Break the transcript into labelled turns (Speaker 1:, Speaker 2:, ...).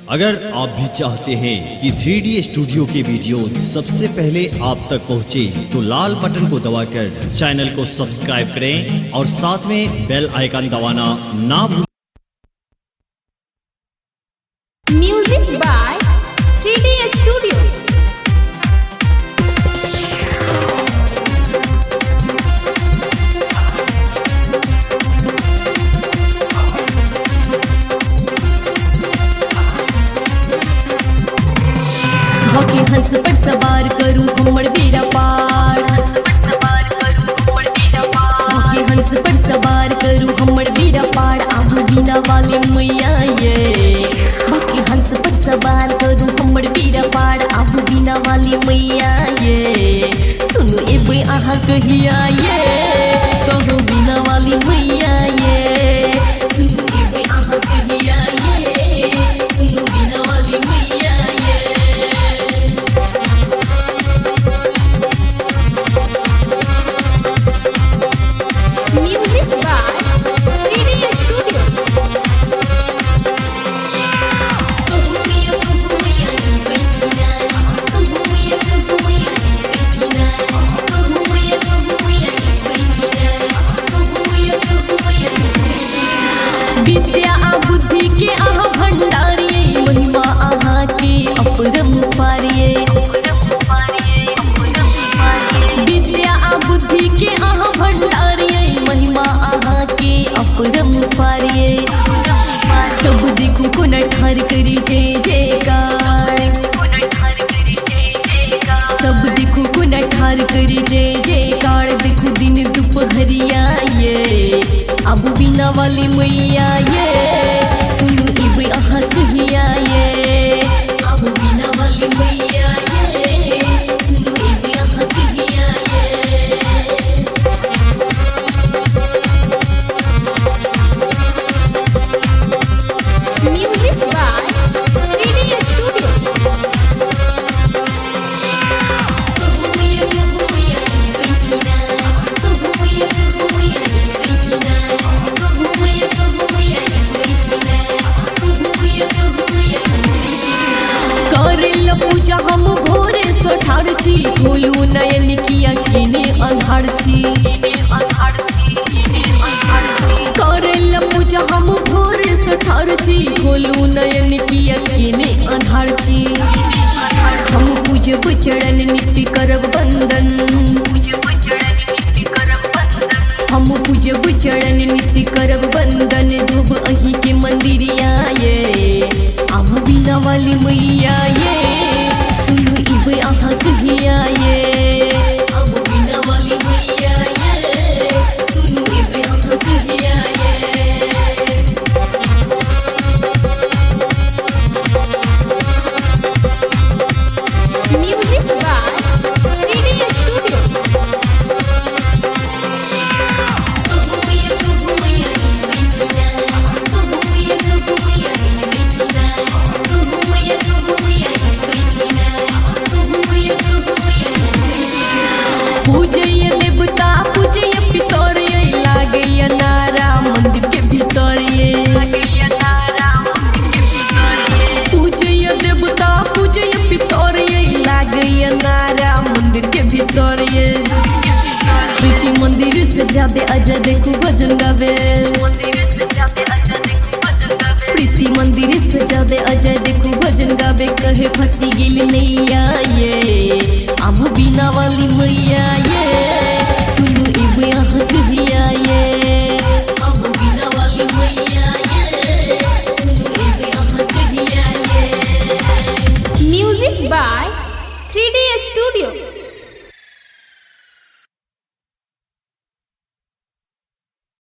Speaker 1: अगर आप भी चाहते हैं कि 3D स्टूडियो के वीडियो सबसे पहले आप तक पहुंचे तो लाल बटन को दबाकर चैनल को सब्सक्राइब करें और साथ में बेल आइकन दबाना ना भूलें।
Speaker 2: Music by 3D studio.
Speaker 3: भौके हंस पर सवार करूं हमर बेड़ा पार, हंस पर सवार करूं हमर बेड़ा पार, भौके हंस पर सवार करूं हमर बेड़ा पार, आहू बिना वाले मैया ये। भौके हंस पर सवार करूं हमर बेड़ा पार, आहू बिना वाले मैया ये। सुनो एबे आहा कहिया ये, कहो बिना वाली मैया ये। सुनो एबे आहा कहिया ये, सुनो बिना वाली मैया ये।
Speaker 2: Music by 3D studio.
Speaker 3: विद्या आ बुद्धि के आहा भंडारिये, महिमा आहा के अपरम पारिये। विद्या आ बुद्धि के आहा भंडारिये, महिमा आहा के अपरम पारिये। सब दिखु को नठार करी जय जयकार, सब दिखु को नठार करी जय जयकार। देखो दिन दोपहरिया ये, अब बिना वाली मैया ये। सुनो इबे आहा कहिया ये, अब बिना वाली मैया ये। सुनो इबे आहा कहिया ये।
Speaker 2: Music by 3D studio.
Speaker 3: करेला पूजा हम भोरे से ठाड़ छी, खोलू नयन किया किने अन्हार छी। करेला पूजा हम भोरे से ठाड़ छी, खोलू नयन किया किने अन्हार छी। हम पूजब चरण नित्य करब बंदन, हम पूजब चरण नित्य करब बंदन। धूप अही के मंदिरिया ये, अब बिना वाली मैया ये। सुनो इबे आहा कहिया ये, अब बिना वाली मैया ये। सुनो इबे आहा कहिया ये।
Speaker 2: Music by 3D studio.
Speaker 3: पूजय देवता पूजय पितर ये, लागैया नारा मंदिर के भीतर ये। पूजय देवता पूजय पितर ये, लागैया नारा मंदिर के भीतर ये। प्रीति मंदिर से जाबे अजय देखू भजन गावे, प्रीति मंदिर से जाबे अजय देखू भजन गावे। कहे फंसी गेल नैया ये, अब बिना वाली मैया ये। सुनो इबे आहा कहिया ये, अब बिना वाली मैया ये। सुनो इबे आहा कहिया ये।
Speaker 2: Music by 3D studio.